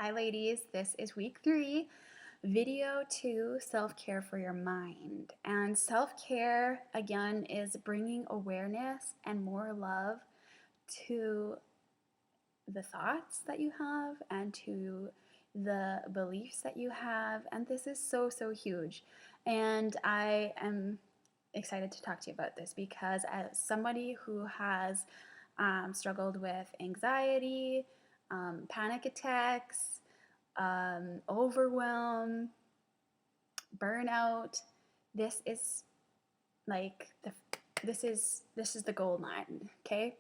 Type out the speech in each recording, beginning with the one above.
Hi, ladies. This is week 3, video 2, self-care for your mind. And self-care, again, is bringing awareness and more love to the thoughts that you have and to the beliefs that you have. And this is so, so huge. And I am excited to talk to you about this because as somebody who has struggled with anxiety, panic attacks, overwhelm, burnout. This is like this is the gold mine. Okay,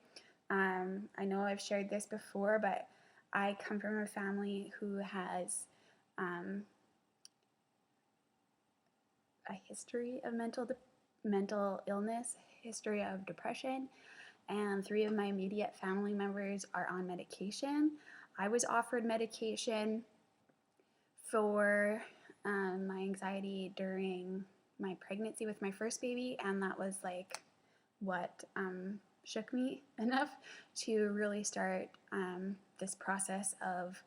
I know I've shared this before, but I come from a family who has a history of mental illness, history of depression, and 3 of my immediate family members are on medication. I was offered medication for my anxiety during my pregnancy with my first baby, and that was like what shook me enough to really start this process of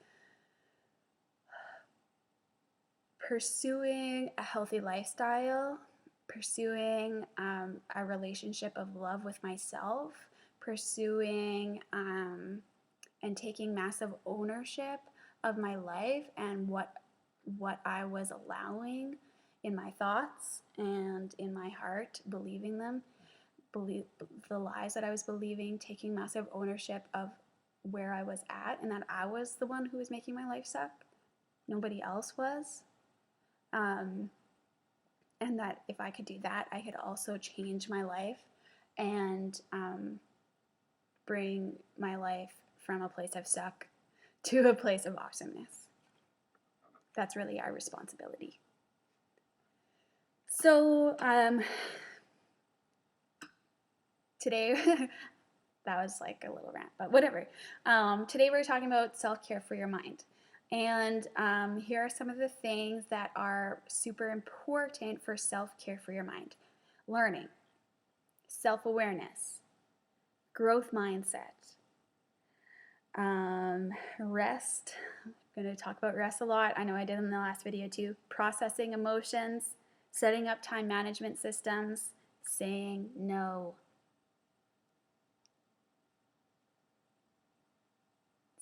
pursuing a healthy lifestyle, pursuing a relationship of love with myself, pursuing and taking massive ownership of my life and what I was allowing in my thoughts and in my heart, believing them, believe the lies that I was believing, taking massive ownership of where I was at and that I was the one who was making my life suck. Nobody else was. And that if I could do that, I could also change my life and bring my life from a place of suck to a place of awesomeness. That's really our responsibility. So today, that was like a little rant, but whatever. Today we're talking about self-care for your mind. And here are some of the things that are super important for self-care for your mind. Learning, self-awareness, growth mindset, rest. I'm going to talk about rest a lot. I know I did in the last video too. Processing emotions, setting up time management systems, saying no.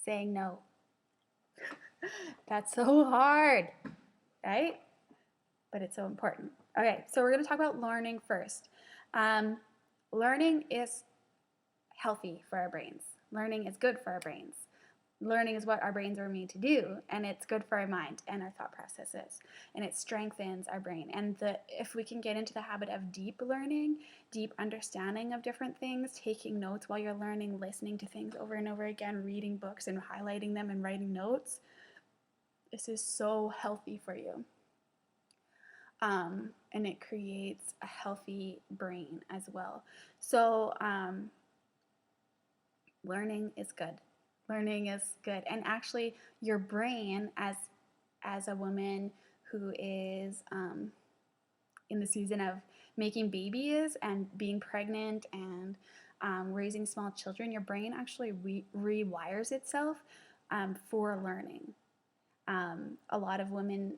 Saying no. That's so hard, right? But it's so important. Okay, so we're going to talk about learning first. Learning is healthy for our brains. Learning is good for our brains. Learning is what our brains are made to do, and it's good for our mind and our thought processes, and it strengthens our brain. And if we can get into the habit of deep learning, deep understanding of different things, taking notes while you're learning, listening to things over and over again, reading books and highlighting them and writing notes, this is so healthy for you. And it creates a healthy brain as well. So learning is good. Learning is good. And actually your brain as a woman who is in the season of making babies and being pregnant and raising small children, your brain actually rewires itself for learning. A lot of women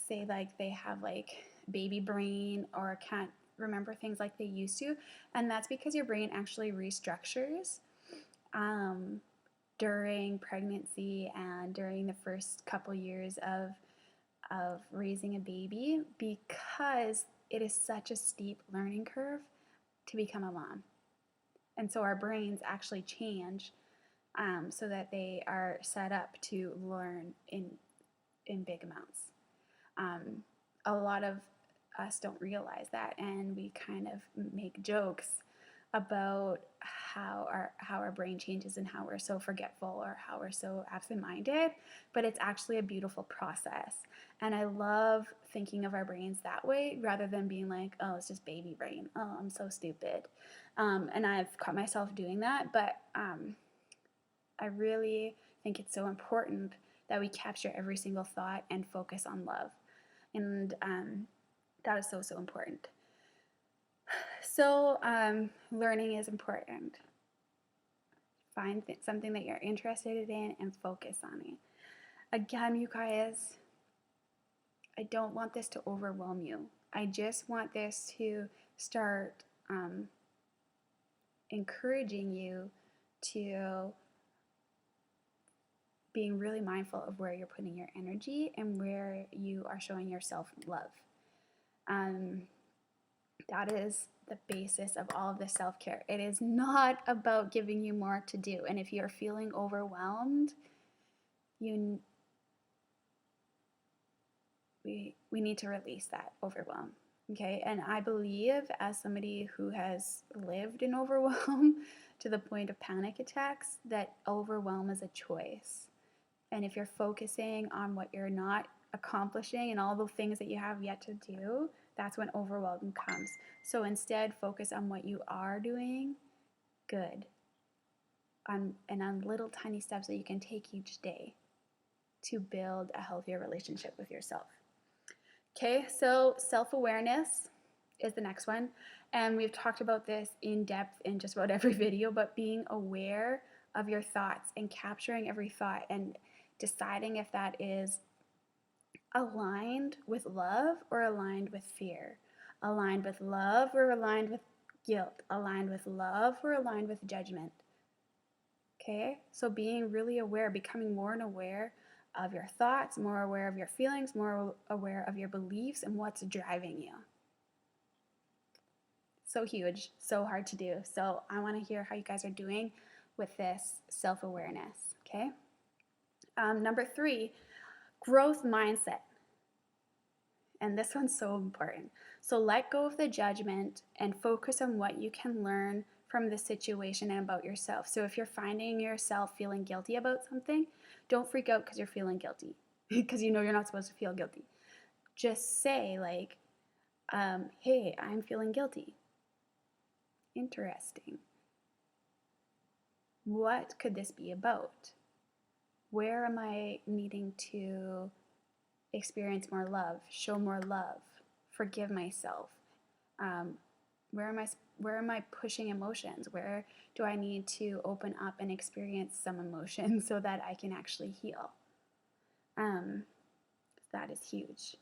say like they have like baby brain or can't remember things like they used to, and that's because your brain actually restructures during pregnancy and during the first couple years of raising a baby, because it is such a steep learning curve to become a mom. And so our brains actually change so that they are set up to learn in big amounts. A lot of us don't realize that, and we kind of make jokes about how our brain changes and how we're so forgetful or how we're so absent-minded, but it's actually a beautiful process. And I love thinking of our brains that way rather than being like, oh, it's just baby brain. Oh, I'm so stupid. And I've caught myself doing that, but I really think it's so important that we capture every single thought and focus on love. And that is so, so important. So learning is important. Find something that you're interested in and focus on it. Again, you guys, I don't want this to overwhelm you. I just want this to start encouraging you to being really mindful of where you're putting your energy and where you are showing yourself love. That is the basis of all of the self-care. It is not about giving you more to do. And if you're feeling overwhelmed, we need to release that overwhelm. Okay? And I believe, as somebody who has lived in overwhelm to the point of panic attacks, that overwhelm is a choice. And if you're focusing on what you're not accomplishing and all the things that you have yet to do, that's when overwhelm comes. So instead, focus on what you are doing good, and on little tiny steps that you can take each day to build a healthier relationship with yourself. Okay, so self-awareness is the next one. And we've talked about this in depth in just about every video, but being aware of your thoughts and capturing every thought and deciding if that is aligned with love or aligned with fear, aligned with love or aligned with guilt, aligned with love or aligned with judgment. Okay, so being really aware, becoming more and aware of your thoughts, more aware of your feelings, more aware of your beliefs and what's driving you. So huge, so hard to do. So I want to hear how you guys are doing with this self-awareness. Okay. Number 3, growth mindset. And this one's so important. So let go of the judgment and focus on what you can learn from the situation and about yourself. So if you're finding yourself feeling guilty about something, don't freak out because you're feeling guilty, because you know you're not supposed to feel guilty. Just say like, hey, I'm feeling guilty. Interesting. What could this be about? Where am I needing to experience more love, show more love, forgive myself? Where am I pushing emotions? Where do I need to open up and experience some emotion so that I can actually heal? That is huge.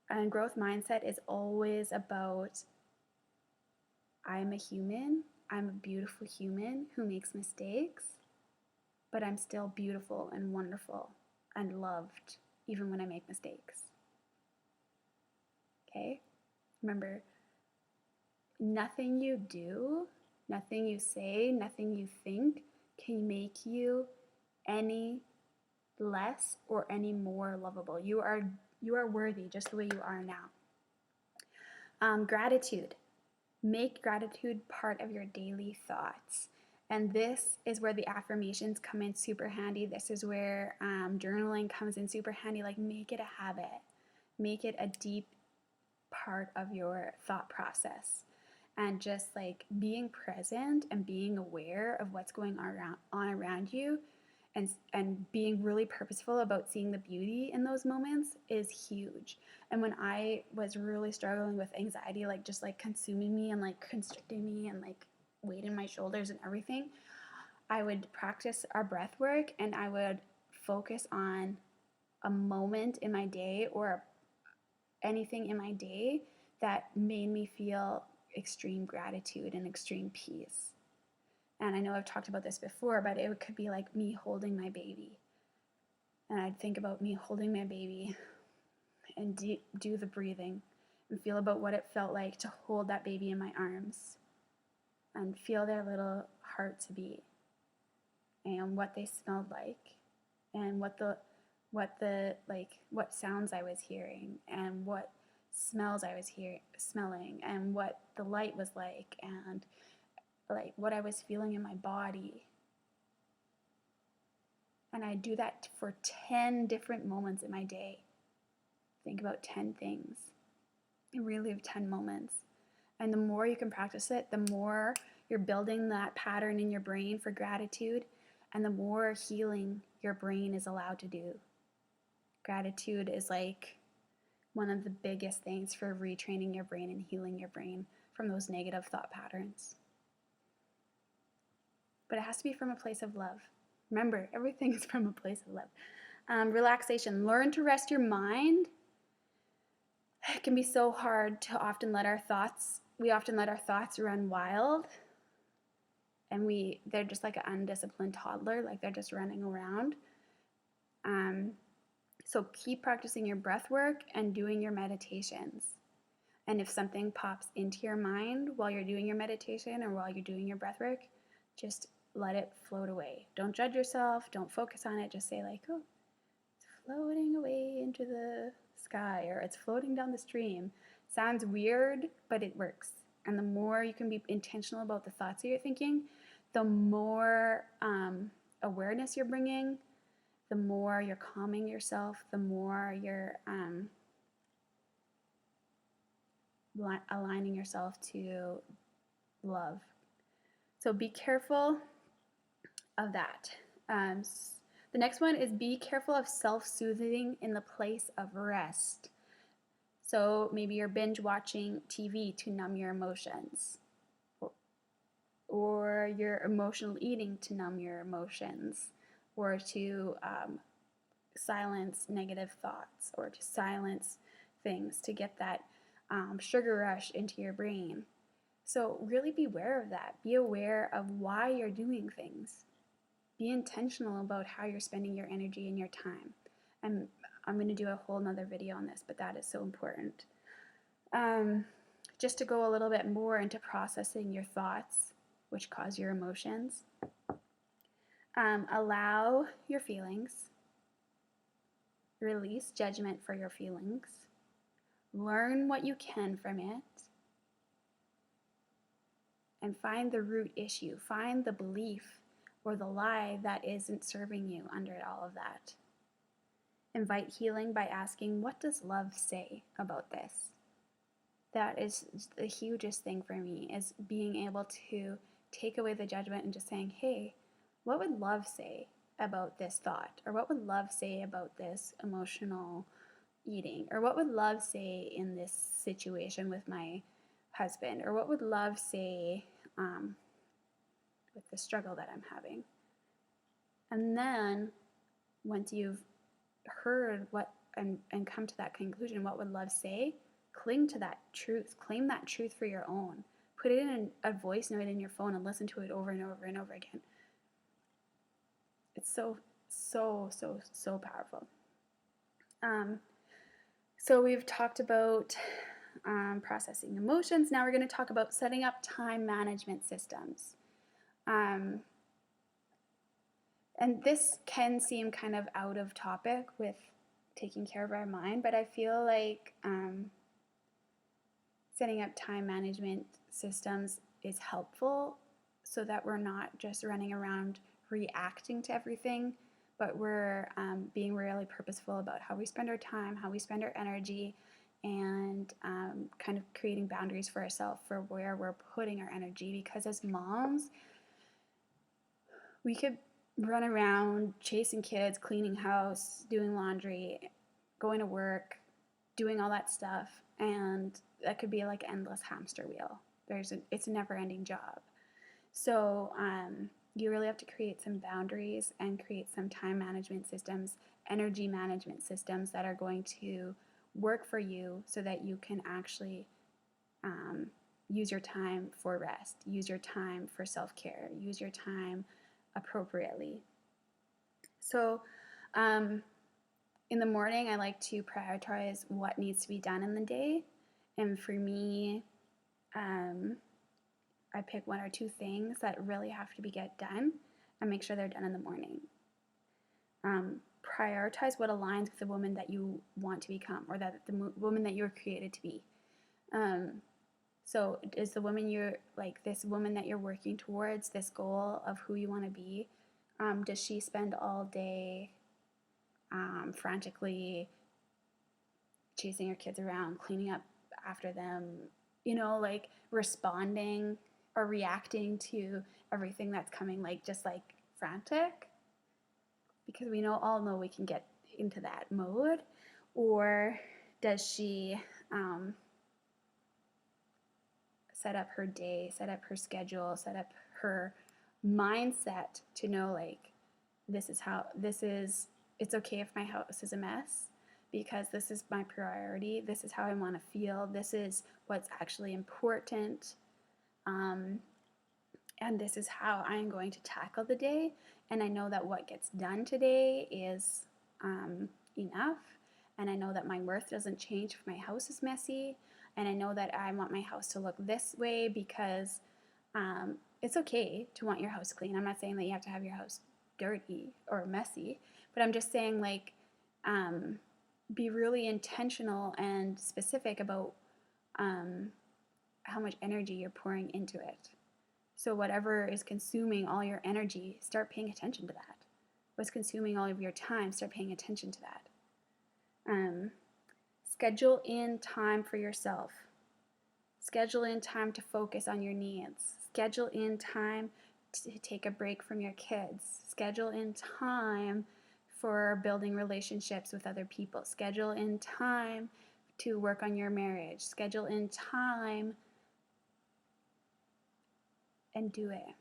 And growth mindset is always about, I'm a human, I'm a beautiful human who makes mistakes, but I'm still beautiful and wonderful and loved even when I make mistakes. Okay? Remember, nothing you do, nothing you say, nothing you think can make you any less or any more lovable. You are worthy just the way you are now. Gratitude. Make gratitude part of your daily thoughts. And this is where the affirmations come in super handy. This is where journaling comes in super handy. Like, make it a habit. Make it a deep part of your thought process. And just like being present and being aware of what's going on around you, and being really purposeful about seeing the beauty in those moments is huge. And when I was really struggling with anxiety, like just like consuming me and like constricting me and like weight in my shoulders and everything, I would practice our breath work and I would focus on a moment in my day or anything in my day that made me feel extreme gratitude and extreme peace. And I know I've talked about this before, but it could be like me holding my baby. And I'd think about me holding my baby and do the breathing and feel about what it felt like to hold that baby in my arms and feel their little hearts beat and what they smelled like and what sounds I was hearing and what smells I was smelling and what the light was like and like what I was feeling in my body. And I do that for 10 different moments in my day. Think about 10 things and relive 10 moments. And the more you can practice it, the more you're building that pattern in your brain for gratitude, and the more healing your brain is allowed to do. Gratitude is like one of the biggest things for retraining your brain and healing your brain from those negative thought patterns. but it has to be from a place of love. Remember, everything is from a place of love. Relaxation. Learn to rest your mind. It can be so hard to often let our thoughts, we often let our thoughts run wild, and they're just like an undisciplined toddler, like they're just running around. So keep practicing your breath work and doing your meditations. And if something pops into your mind while you're doing your meditation or while you're doing your breath work, just let it float away. Don't judge yourself. Don't focus on it. Just say like, oh, it's floating away into the sky, or it's floating down the stream. Sounds weird, but it works. And the more you can be intentional about the thoughts that you're thinking, the more awareness you're bringing, the more you're calming yourself, the more you're aligning yourself to love. So be careful of that. The next one is be careful of self-soothing in the place of rest. So maybe you're binge watching TV to numb your emotions, or you're emotional eating to numb your emotions, or to silence negative thoughts, or to silence things to get that sugar rush into your brain. So really be aware of that. Be aware of why you're doing things. Be intentional about how you're spending your energy and your time. And I'm going to do a whole nother video on this, but that is so important. Just to go a little bit more into processing your thoughts, which cause your emotions. Allow your feelings. Release judgment for your feelings. Learn what you can from it. And find the root issue. Find the belief or the lie that isn't serving you under all of that. Invite healing by asking, what does love say about this? That is the hugest thing for me, is being able to take away the judgment and just saying, hey, what would love say about this thought? Or what would love say about this emotional eating? Or what would love say in this situation with my husband? Or what would love say with the struggle that I'm having? And then once you've heard what and come to that conclusion, what would love say? Cling to that truth. Claim that truth for your own. Put it in a voice note in your phone and listen to it over and over and over again. It's so powerful. So we've talked about processing emotions. Now we're going to talk about setting up time management systems. And this can seem kind of out of topic with taking care of our mind, but I feel like setting up time management systems is helpful so that we're not just running around reacting to everything, but we're being really purposeful about how we spend our time, how we spend our energy, and kind of creating boundaries for ourselves for where we're putting our energy. Because as moms, we could run around chasing kids, cleaning house, doing laundry, going to work, doing all that stuff, and that could be like an endless hamster wheel. It's a never-ending job. So you really have to create some boundaries and create some time management systems, energy management systems that are going to work for you so that you can actually use your time for rest, use your time for self-care, use your time appropriately. So in the morning, I like to prioritize what needs to be done in the day. And for me, I pick one or two things that really have to get done and make sure they're done in the morning. Prioritize what aligns with the woman that you want to become, or that the woman that you were created to be. So is the woman this woman that you're working towards, this goal of who you want to be, does she spend all day frantically chasing her kids around, cleaning up after them, responding or reacting to everything that's coming, just frantic? Because we all know we can get into that mode. Or does she set up her day, set up her schedule, set up her mindset to know like it's okay if my house is a mess because this is my priority. This is how I want to feel. This is what's actually important. Um, and this is how I'm going to tackle the day. And I know that what gets done today is enough. And I know that my worth doesn't change if my house is messy. And I know that I want my house to look this way because it's okay to want your house clean. I'm not saying that you have to have your house dirty or messy, but I'm just saying like be really intentional and specific about how much energy you're pouring into it. So whatever is consuming all your energy, start paying attention to that. What's consuming all of your time, start paying attention to that. Schedule in time for yourself. Schedule in time to focus on your needs. Schedule in time to take a break from your kids. Schedule in time for building relationships with other people. Schedule in time to work on your marriage. Schedule in time and do it.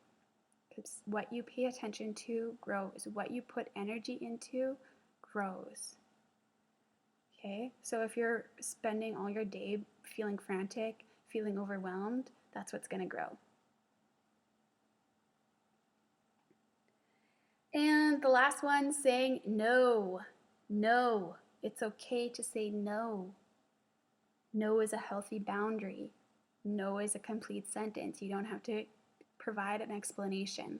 Because what you pay attention to grows. What you put energy into grows. Okay? So if you're spending all your day feeling frantic, feeling overwhelmed, that's what's going to grow. And the last one, saying no. No. It's okay to say no. No is a healthy boundary. No is a complete sentence. You don't have to provide an explanation.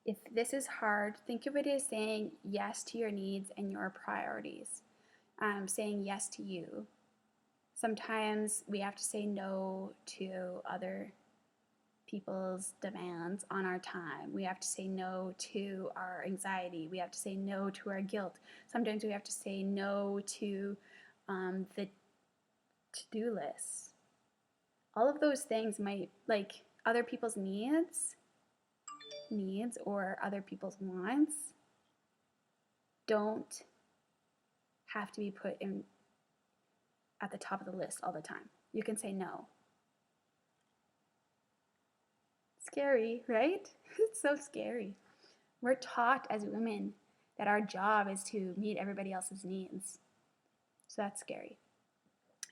If this is hard, think of it as saying yes to your needs and your priorities. Saying yes to you. Sometimes we have to say no to other people's demands on our time. We have to say no to our anxiety. We have to say no to our guilt. Sometimes we have to say no to the to-do list. All of those things might, like other people's needs or other people's wants, don't have to be put in at the top of the list all the time. You can say no. Scary, right? It's so scary. We're taught as women that our job is to meet everybody else's needs. So that's scary.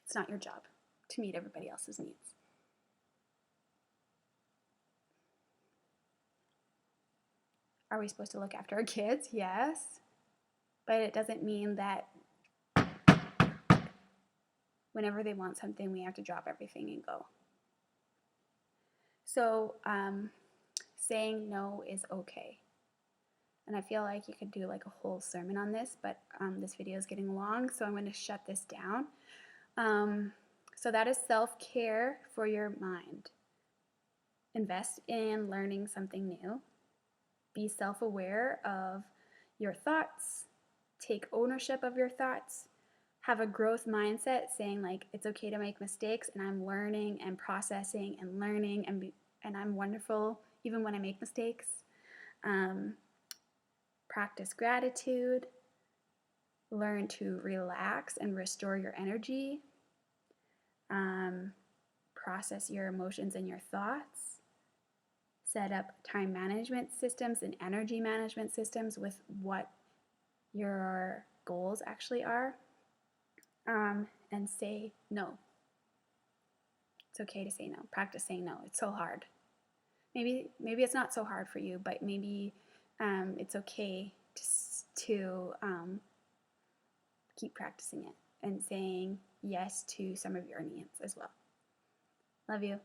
It's not your job to meet everybody else's needs. Are we supposed to look after our kids? Yes. But it doesn't mean that whenever they want something, we have to drop everything and go. So saying no is okay. And I feel like you could do like a whole sermon on this, but this video is getting long, so I'm going to shut this down. So that is self-care for your mind. Invest in learning something new. Be self-aware of your thoughts. Take ownership of your thoughts. Have a growth mindset saying like it's okay to make mistakes and I'm learning and processing and learning and I'm wonderful even when I make mistakes. Practice gratitude. Learn to relax and restore your energy. Process your emotions and your thoughts. Set up time management systems and energy management systems with what your goals actually are. And say no. It's okay to say no. Practice saying no. It's so hard. Maybe it's not so hard for you, but maybe it's okay to keep practicing it and saying yes to some of your needs as well. Love you.